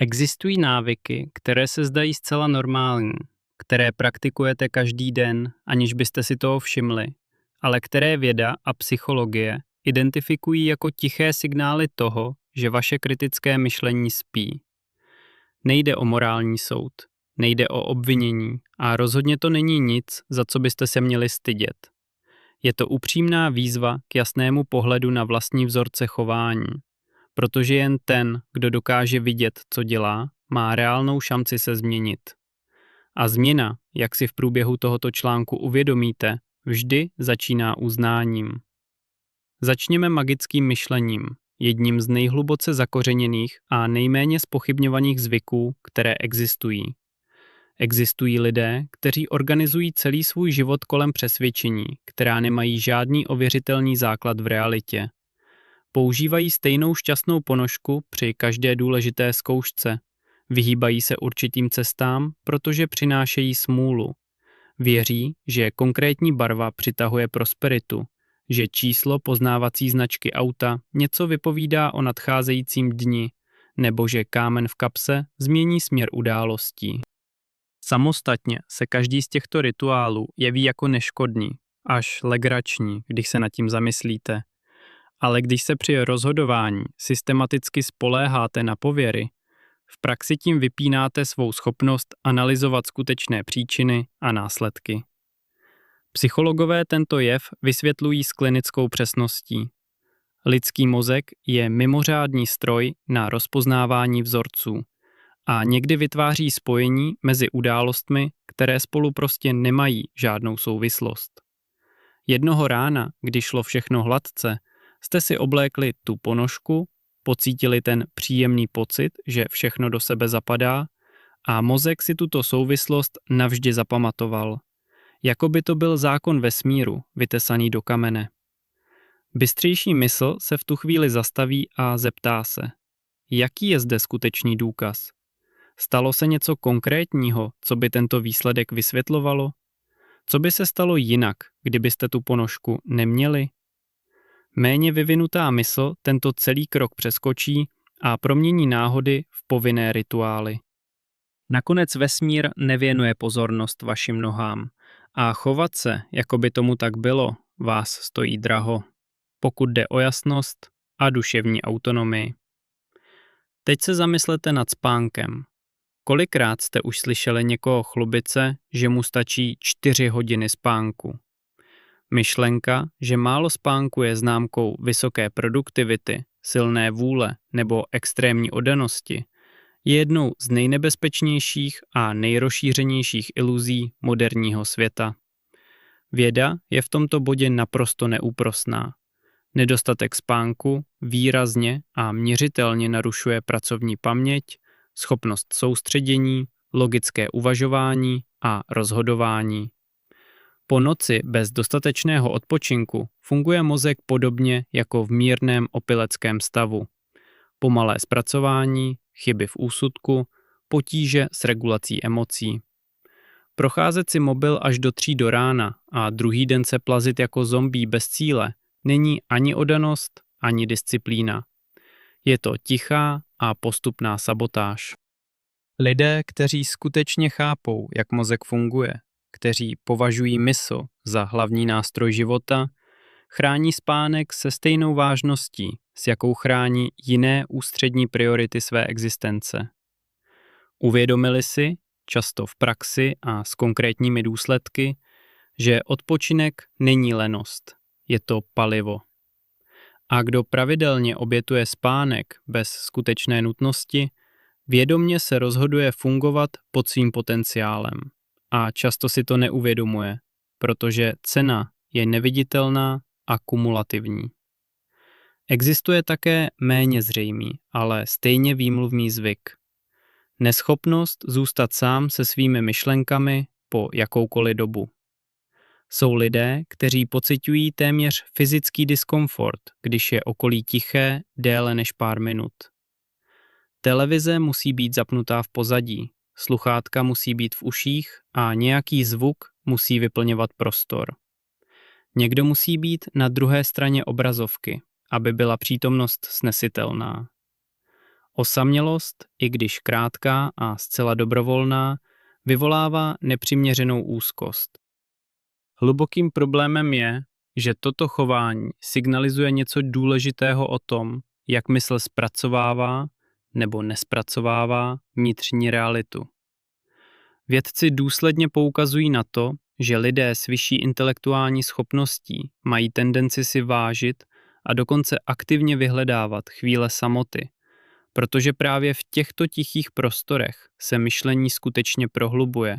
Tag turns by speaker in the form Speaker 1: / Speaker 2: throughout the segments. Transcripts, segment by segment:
Speaker 1: Existují návyky, které se zdají zcela normální, které praktikujete každý den, aniž byste si toho všimli, ale které věda a psychologie identifikují jako tiché signály toho, že vaše kritické myšlení spí. Nejde o morální soud, nejde o obvinění a rozhodně to není nic, za co byste se měli stydět. Je to upřímná výzva k jasnému pohledu na vlastní vzorce chování, protože jen ten, kdo dokáže vidět, co dělá, má reálnou šanci se změnit. A změna, jak si v průběhu tohoto článku uvědomíte, vždy začíná uznáním. Začněme magickým myšlením, jedním z nejhluboce zakořeněných a nejméně zpochybňovaných zvyků, které existují. Existují lidé, kteří organizují celý svůj život kolem přesvědčení, která nemají žádný ověřitelný základ v realitě. Používají stejnou šťastnou ponožku při každé důležité zkoušce. Vyhýbají se určitým cestám, protože přinášejí smůlu. Věří, že konkrétní barva přitahuje prosperitu, že číslo poznávací značky auta něco vypovídá o nadcházejícím dni, nebo že kámen v kapse změní směr událostí. Samostatně se každý z těchto rituálů jeví jako neškodný, až legrační, když se nad tím zamyslíte. Ale když se při rozhodování systematicky spoléháte na pověry, v praxi tím vypínáte svou schopnost analyzovat skutečné příčiny a následky. Psychologové tento jev vysvětlují s klinickou přesností. Lidský mozek je mimořádný stroj na rozpoznávání vzorců a někdy vytváří spojení mezi událostmi, které spolu prostě nemají žádnou souvislost. Jednoho rána, když šlo všechno hladce, jste si oblékli tu ponožku, pocítili ten příjemný pocit, že všechno do sebe zapadá a mozek si tuto souvislost navždy zapamatoval. Jako by to byl zákon vesmíru, vytesaný do kamene. Bystřejší mysl se v tu chvíli zastaví a zeptá se, jaký je zde skutečný důkaz? Stalo se něco konkrétního, co by tento výsledek vysvětlovalo? Co by se stalo jinak, kdybyste tu ponožku neměli? Méně vyvinutá mysl tento celý krok přeskočí a promění náhody v povinné rituály. Nakonec vesmír nevěnuje pozornost vašim nohám a chovat se, jako by tomu tak bylo, vás stojí draho, pokud jde o jasnost a duševní autonomii. Teď se zamyslete nad spánkem. Kolikrát jste už slyšeli někoho chlubit se, že mu stačí 4 hodiny spánku? Myšlenka, že málo spánku je známkou vysoké produktivity, silné vůle nebo extrémní oddanosti, je jednou z nejnebezpečnějších a nejrozšířenějších iluzí moderního světa. Věda je v tomto bodě naprosto neúprosná. Nedostatek spánku výrazně a měřitelně narušuje pracovní paměť, schopnost soustředění, logické uvažování a rozhodování. Po noci bez dostatečného odpočinku funguje mozek podobně jako v mírném opileckém stavu. Pomalé zpracování, chyby v úsudku, potíže s regulací emocí. Procházet si mobil až do 3 do rána a druhý den se plazit jako zombie bez cíle není ani oddanost, ani disciplína. Je to tichá a postupná sabotáž. Lidé, kteří skutečně chápou, jak mozek funguje, kteří považují mysl za hlavní nástroj života, chrání spánek se stejnou vážností, s jakou chrání jiné ústřední priority své existence. Uvědomili si, často v praxi a s konkrétními důsledky, že odpočinek není lenost, je to palivo. A kdo pravidelně obětuje spánek bez skutečné nutnosti, vědomě se rozhoduje fungovat pod svým potenciálem. A často si to neuvědomuje, protože cena je neviditelná a kumulativní. Existuje také méně zřejmý, ale stejně výmluvný zvyk. Neschopnost zůstat sám se svými myšlenkami po jakoukoliv dobu. Jsou lidé, kteří pociťují téměř fyzický diskomfort, když je okolí tiché déle než pár minut. Televize musí být zapnutá v pozadí, sluchátka musí být v uších a nějaký zvuk musí vyplňovat prostor. Někdo musí být na druhé straně obrazovky, aby byla přítomnost snesitelná. Osamělost, i když krátká a zcela dobrovolná, vyvolává nepřiměřenou úzkost. Hlubokým problémem je, že toto chování signalizuje něco důležitého o tom, jak mysl zpracovává nebo nespracovává vnitřní realitu. Vědci důsledně poukazují na to, že lidé s vyšší intelektuální schopností mají tendenci si vážit a dokonce aktivně vyhledávat chvíle samoty, protože právě v těchto tichých prostorech se myšlení skutečně prohlubuje.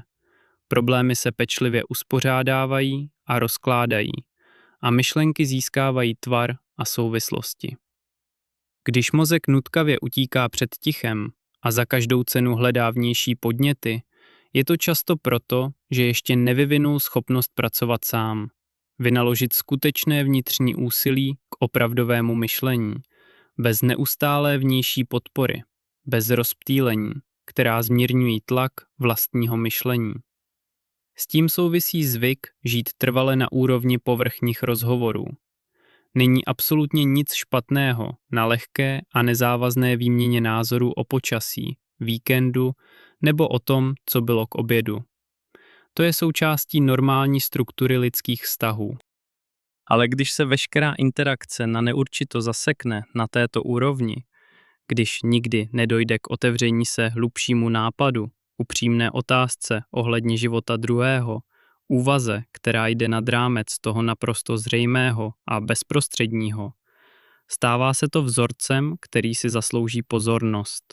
Speaker 1: Problémy se pečlivě uspořádávají a rozkládají a myšlenky získávají tvar a souvislosti. Když mozek nutkavě utíká před tichem a za každou cenu hledá vnější podněty, je to často proto, že ještě nevyvinul schopnost pracovat sám, vynaložit skutečné vnitřní úsilí k opravdovému myšlení, bez neustálé vnější podpory, bez rozptýlení, která zmírňují tlak vlastního myšlení. S tím souvisí zvyk žít trvale na úrovni povrchních rozhovorů. Není absolutně nic špatného na lehké a nezávazné výměně názorů o počasí, víkendu nebo o tom, co bylo k obědu. To je součástí normální struktury lidských vztahů. Ale když se veškerá interakce na neurčito zasekne na této úrovni, když nikdy nedojde k otevření se hlubšímu nápadu, upřímné otázce ohledně života druhého, úvaze, která jde nad rámec toho naprosto zřejmého a bezprostředního, stává se to vzorcem, který si zaslouží pozornost.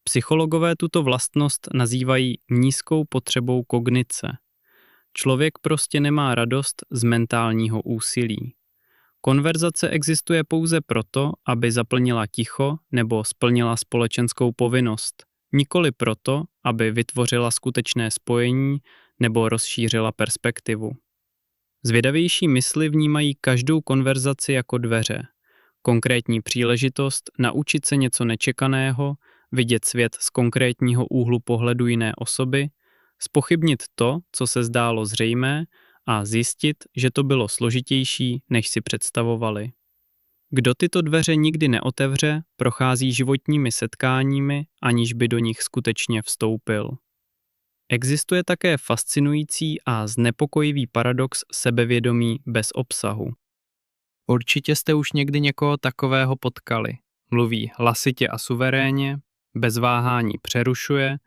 Speaker 1: Psychologové tuto vlastnost nazývají nízkou potřebou kognice. Člověk prostě nemá radost z mentálního úsilí. Konverzace existuje pouze proto, aby zaplnila ticho nebo splnila společenskou povinnost, nikoli proto, aby vytvořila skutečné spojení nebo rozšířila perspektivu. Zvědavější mysli vnímají každou konverzaci jako dveře, konkrétní příležitost naučit se něco nečekaného, vidět svět z konkrétního úhlu pohledu jiné osoby, zpochybnit to, co se zdálo zřejmé, a zjistit, že to bylo složitější, než si představovali. Kdo tyto dveře nikdy neotevře, prochází životními setkáními, aniž by do nich skutečně vstoupil. Existuje také fascinující a znepokojivý paradox sebevědomí bez obsahu. Určitě jste už někdy někoho takového potkali. Mluví hlasitě a suverénně, bez váhání přerušuje,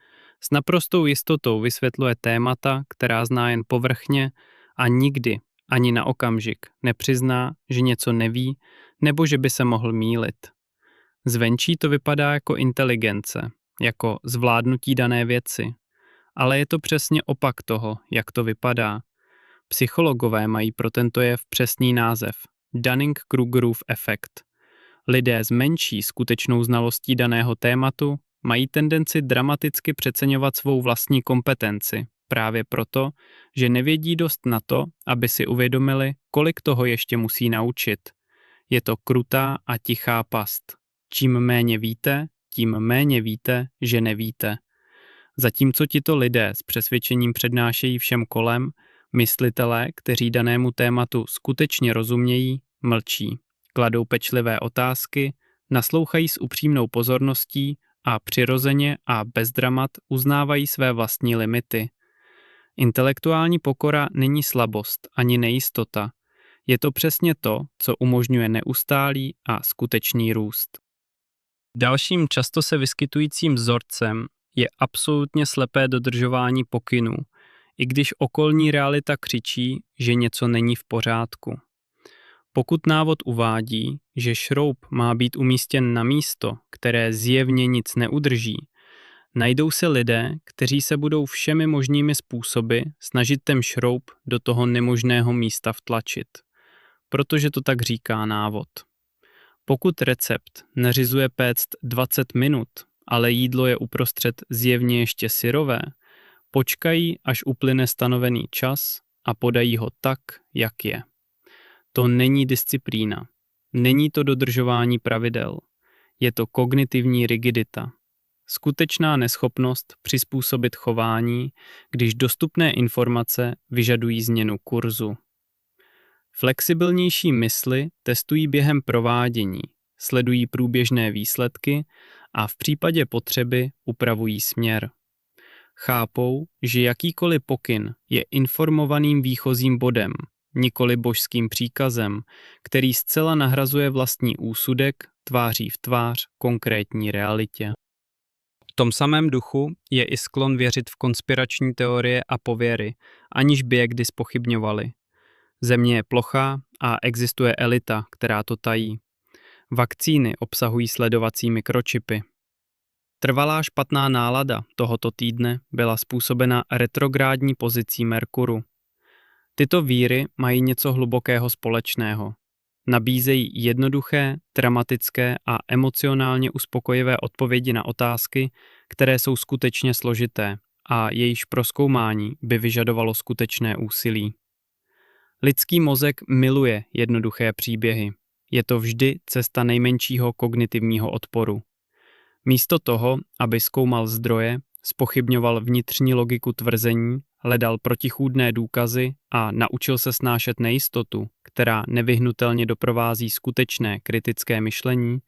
Speaker 1: s naprostou jistotou vysvětluje témata, která zná jen povrchně a nikdy, ani na okamžik, nepřizná, že něco neví nebo že by se mohl mýlit. Zvenčí to vypadá jako inteligence, jako zvládnutí dané věci, ale je to přesně opak toho, jak to vypadá. Psychologové mají pro tento jev přesný název – Dunning-Krugerův efekt. Lidé s menší skutečnou znalostí daného tématu mají tendenci dramaticky přeceňovat svou vlastní kompetenci, právě proto, že nevědí dost na to, aby si uvědomili, kolik toho ještě musí naučit. Je to krutá a tichá past. Čím méně víte, tím méně víte, že nevíte. Zatímco tito lidé s přesvědčením přednášejí všem kolem, myslitelé, kteří danému tématu skutečně rozumějí, mlčí, kladou pečlivé otázky, naslouchají s upřímnou pozorností a přirozeně a bez dramat uznávají své vlastní limity. Intelektuální pokora není slabost ani nejistota. Je to přesně to, co umožňuje neustálý a skutečný růst. Dalším často se vyskytujícím vzorcem je absolutně slepé dodržování pokynů, i když okolní realita křičí, že něco není v pořádku. Pokud návod uvádí, že šroub má být umístěn na místo, které zjevně nic neudrží, najdou se lidé, kteří se budou všemi možnými způsoby snažit ten šroub do toho nemožného místa vtlačit, protože to tak říká návod. Pokud recept nařizuje péct 20 minut, ale jídlo je uprostřed zjevně ještě syrové, počkají, až uplyne stanovený čas a podají ho tak, jak je. To není disciplína. Není to dodržování pravidel. Je to kognitivní rigidita. Skutečná neschopnost přizpůsobit chování, když dostupné informace vyžadují změnu kurzu. Flexibilnější mysli testují během provádění, sledují průběžné výsledky a v případě potřeby upravují směr. Chápou, že jakýkoliv pokyn je informovaným výchozím bodem, nikoli božským příkazem, který zcela nahrazuje vlastní úsudek tváří v tvář konkrétní realitě. V tom samém duchu je i sklon věřit v konspirační teorie a pověry, aniž by je kdy zpochybňovali. Země je plochá a existuje elita, která to tají. Vakcíny obsahují sledovací mikročipy. Trvalá špatná nálada tohoto týdne byla způsobena retrográdní pozicí Merkuru. Tyto víry mají něco hlubokého společného. Nabízejí jednoduché, dramatické a emocionálně uspokojivé odpovědi na otázky, které jsou skutečně složité a jejichž prozkoumání by vyžadovalo skutečné úsilí. Lidský mozek miluje jednoduché příběhy. Je to vždy cesta nejmenšího kognitivního odporu. Místo toho, aby zkoumal zdroje, zpochybňoval vnitřní logiku tvrzení, hledal protichůdné důkazy a naučil se snášet nejistotu, která nevyhnutelně doprovází skutečné kritické myšlení,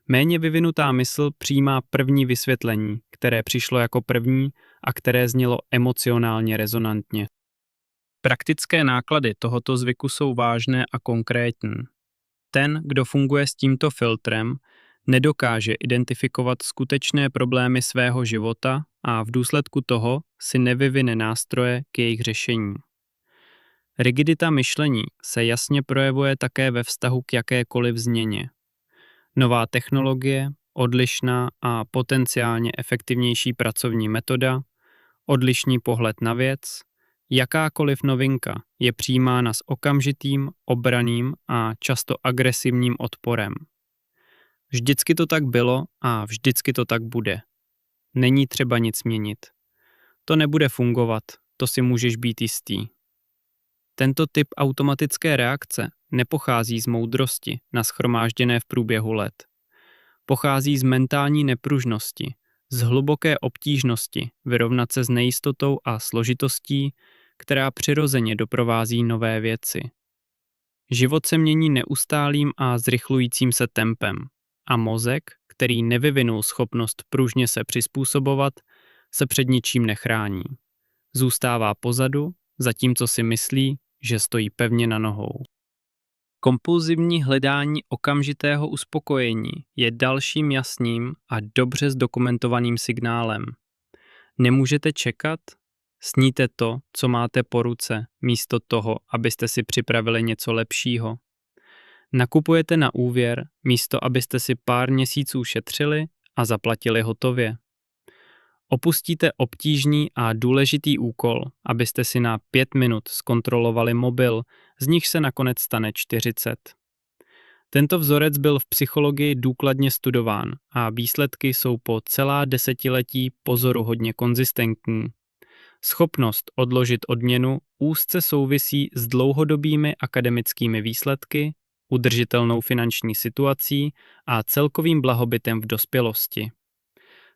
Speaker 1: méně vyvinutá mysl přijímá první vysvětlení, které přišlo jako první a které znělo emocionálně rezonantně. Praktické náklady tohoto zvyku jsou vážné a konkrétní. Ten, kdo funguje s tímto filtrem, nedokáže identifikovat skutečné problémy svého života a v důsledku toho si nevyvine nástroje k jejich řešení. Rigidita myšlení se jasně projevuje také ve vztahu k jakékoliv změně. Nová technologie, odlišná a potenciálně efektivnější pracovní metoda, odlišný pohled na věc, jakákoliv novinka je přijímána s okamžitým, obranným a často agresivním odporem. Vždycky to tak bylo a vždycky to tak bude. Není třeba nic měnit. To nebude fungovat, to si můžeš být jistý. Tento typ automatické reakce nepochází z moudrosti nashromážděné v průběhu let. Pochází z mentální nepružnosti, z hluboké obtížnosti vyrovnat se s nejistotou a složitostí, která přirozeně doprovází nové věci. Život se mění neustálým a zrychlujícím se tempem a mozek, který nevyvinul schopnost pružně se přizpůsobovat, se před ničím nechrání. Zůstává pozadu, zatímco si myslí, že stojí pevně na nohou. Kompulzivní hledání okamžitého uspokojení je dalším jasným a dobře zdokumentovaným signálem. Nemůžete čekat? Sníte to, co máte po ruce, místo toho, abyste si připravili něco lepšího. Nakupujete na úvěr, místo abyste si pár měsíců šetřili a zaplatili hotově. Opustíte obtížný a důležitý úkol, abyste si na 5 minut zkontrolovali mobil, z nich se nakonec stane 40. Tento vzorec byl v psychologii důkladně studován a výsledky jsou po celá desetiletí pozoruhodně konzistentní. Schopnost odložit odměnu úzce souvisí s dlouhodobými akademickými výsledky, udržitelnou finanční situací a celkovým blahobytem v dospělosti.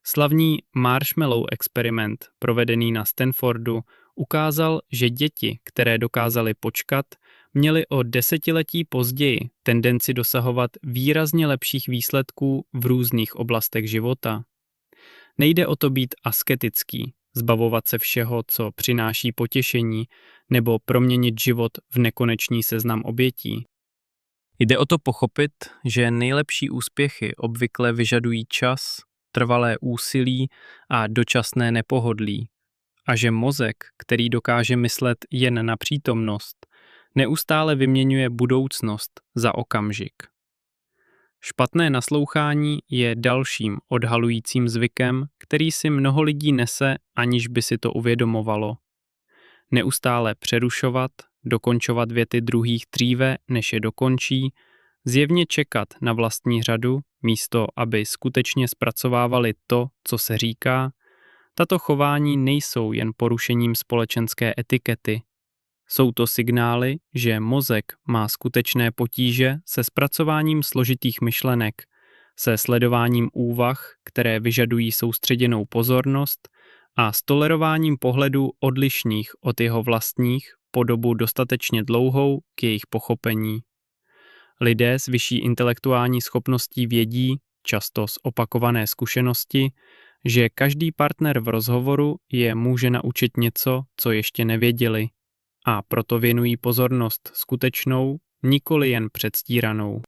Speaker 1: Slavný marshmallow experiment, provedený na Stanfordu, ukázal, že děti, které dokázaly počkat, měly o desetiletí později tendenci dosahovat výrazně lepších výsledků v různých oblastech života. Nejde o to být asketický, zbavovat se všeho, co přináší potěšení, nebo proměnit život v nekonečný seznam obětí. Jde o to pochopit, že nejlepší úspěchy obvykle vyžadují čas, trvalé úsilí a dočasné nepohodlí, a že mozek, který dokáže myslet jen na přítomnost, neustále vyměňuje budoucnost za okamžik. Špatné naslouchání je dalším odhalujícím zvykem, který si mnoho lidí nese, aniž by si to uvědomovalo. Neustále přerušovat, dokončovat věty druhých dříve, než je dokončí, zjevně čekat na vlastní řadu, místo aby skutečně zpracovávali to, co se říká, tato chování nejsou jen porušením společenské etikety. Jsou to signály, že mozek má skutečné potíže se zpracováním složitých myšlenek, se sledováním úvah, které vyžadují soustředěnou pozornost, a s tolerováním pohledů odlišných od jeho vlastních po dobu dostatečně dlouhou k jejich pochopení. Lidé s vyšší intelektuální schopností vědí, často z opakované zkušenosti, že každý partner v rozhovoru je může naučit něco, co ještě nevěděli, a proto věnují pozornost skutečnou, nikoli jen předstíranou.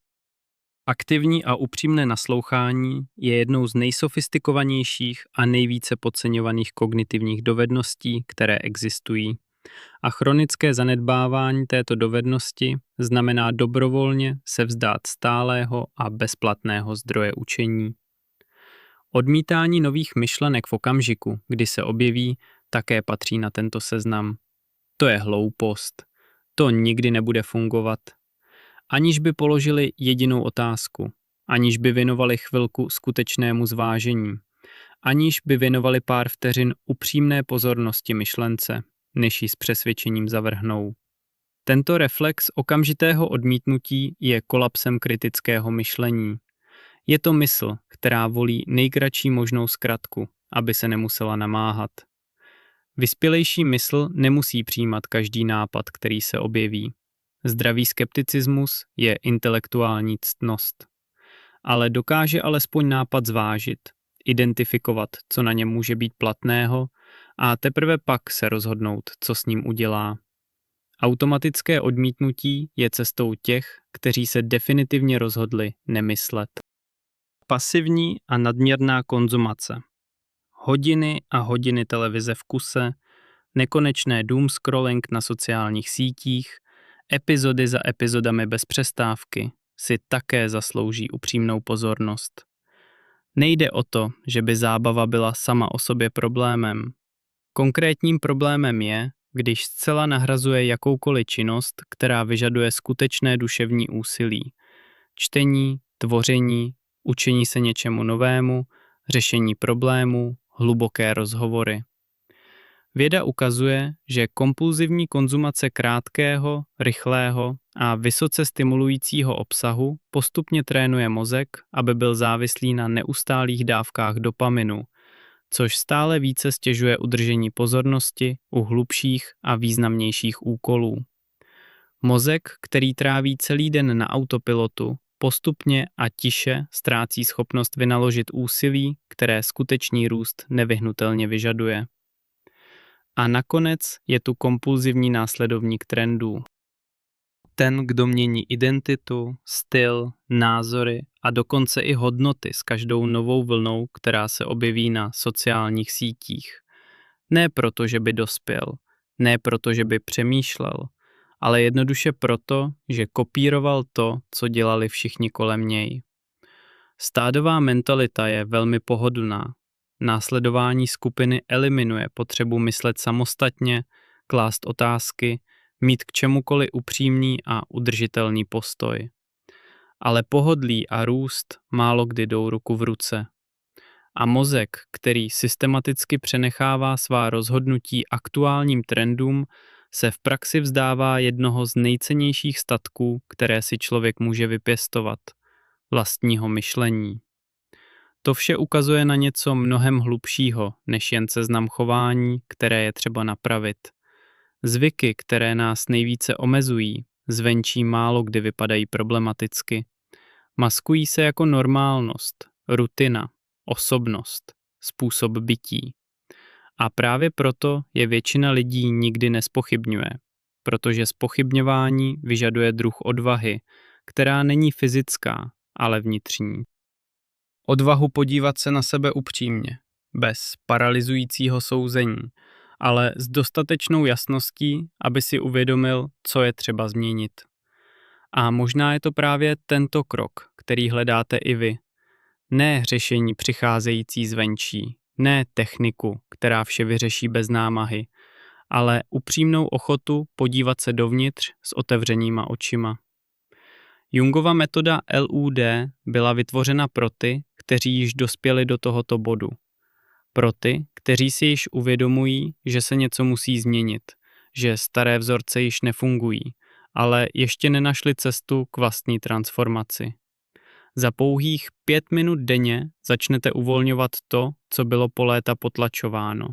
Speaker 1: Aktivní a upřímné naslouchání je jednou z nejsofistikovanějších a nejvíce podceňovaných kognitivních dovedností, které existují. A chronické zanedbávání této dovednosti znamená dobrovolně se vzdát stálého a bezplatného zdroje učení. Odmítání nových myšlenek v okamžiku, kdy se objeví, také patří na tento seznam. To je hloupost. To nikdy nebude fungovat. Aniž by položili jedinou otázku, aniž by věnovali chvilku skutečnému zvážení, aniž by věnovali pár vteřin upřímné pozornosti myšlence, než ji s přesvědčením zavrhnou. Tento reflex okamžitého odmítnutí je kolapsem kritického myšlení. Je to mysl, která volí nejkratší možnou zkratku, aby se nemusela namáhat. Vyspělejší mysl nemusí přijímat každý nápad, který se objeví. Zdravý skepticismus je intelektuální ctnost. Ale dokáže alespoň nápad zvážit, identifikovat, co na něm může být platného, a teprve pak se rozhodnout, co s ním udělá. Automatické odmítnutí je cestou těch, kteří se definitivně rozhodli nemyslet. Pasivní a nadměrná konzumace. Hodiny a hodiny televize v kuse, nekonečné doom scrolling na sociálních sítích, epizody za epizodami bez přestávky si také zaslouží upřímnou pozornost. Nejde o to, že by zábava byla sama o sobě problémem. Konkrétním problémem je, když zcela nahrazuje jakoukoliv činnost, která vyžaduje skutečné duševní úsilí. Čtení, tvoření, učení se něčemu novému, řešení problémů, hluboké rozhovory. Věda ukazuje, že kompulzivní konzumace krátkého, rychlého a vysoce stimulujícího obsahu postupně trénuje mozek, aby byl závislý na neustálých dávkách dopaminu, což stále více stěžuje udržení pozornosti u hlubších a významnějších úkolů. Mozek, který tráví celý den na autopilotu, postupně a tiše ztrácí schopnost vynaložit úsilí, které skutečný růst nevyhnutelně vyžaduje. A nakonec je tu kompulzivní následovník trendů. Ten, kdo mění identitu, styl, názory a dokonce i hodnoty s každou novou vlnou, která se objeví na sociálních sítích. Ne proto, že by dospěl, ne proto, že by přemýšlel, ale jednoduše proto, že kopíroval to, co dělali všichni kolem něj. Stádová mentalita je velmi pohodlná. Následování skupiny eliminuje potřebu myslet samostatně, klást otázky, mít k čemukoliv upřímný a udržitelný postoj. Ale pohodlí a růst málo kdy jdou ruku v ruce. A mozek, který systematicky přenechává svá rozhodnutí aktuálním trendům, se v praxi vzdává jednoho z nejcennějších statků, které si člověk může vypěstovat – vlastního myšlení. To vše ukazuje na něco mnohem hlubšího, než jen seznam chování, které je třeba napravit. Zvyky, které nás nejvíce omezují, zvenčí málo kdy vypadají problematicky. Maskují se jako normálnost, rutina, osobnost, způsob bytí. A právě proto je většina lidí nikdy nezpochybňuje, protože zpochybňování vyžaduje druh odvahy, která není fyzická, ale vnitřní. Odvahu podívat se na sebe upřímně, bez paralyzujícího souzení, ale s dostatečnou jasností, aby si uvědomil, co je třeba změnit. A možná je to právě tento krok, který hledáte i vy. Ne řešení přicházející zvenčí, ne techniku, která vše vyřeší bez námahy, ale upřímnou ochotu podívat se dovnitř s otevřenýma očima. Jungova metoda LUD byla vytvořena pro ty, kteří již dospěli do tohoto bodu. Pro ty, kteří si již uvědomují, že se něco musí změnit, že staré vzorce již nefungují, ale ještě nenašli cestu k vlastní transformaci. Za pouhých 5 minut denně začnete uvolňovat to, co bylo po léta potlačováno.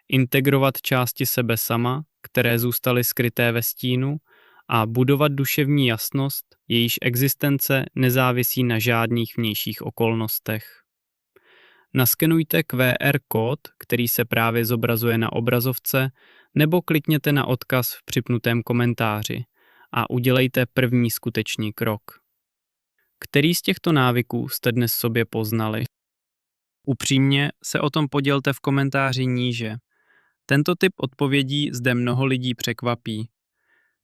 Speaker 1: Integrovat části sebe sama, které zůstaly skryté ve stínu, a budovat duševní jasnost, jejíž existence nezávisí na žádných vnějších okolnostech. Naskenujte QR kód, který se právě zobrazuje na obrazovce, nebo klikněte na odkaz v připnutém komentáři a udělejte první skutečný krok. Který z těchto návyků jste dnes sobě poznali? Upřímně se o tom podělte v komentáři níže. Tento typ odpovědí zde mnoho lidí překvapí.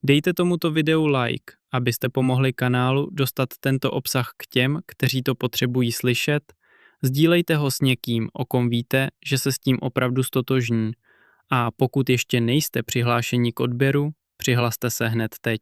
Speaker 1: Dejte tomuto videu like, abyste pomohli kanálu dostat tento obsah k těm, kteří to potřebují slyšet. Sdílejte ho s někým, o kom víte, že se s tím opravdu stotožní. A pokud ještě nejste přihlášeni k odběru, přihlaste se hned teď.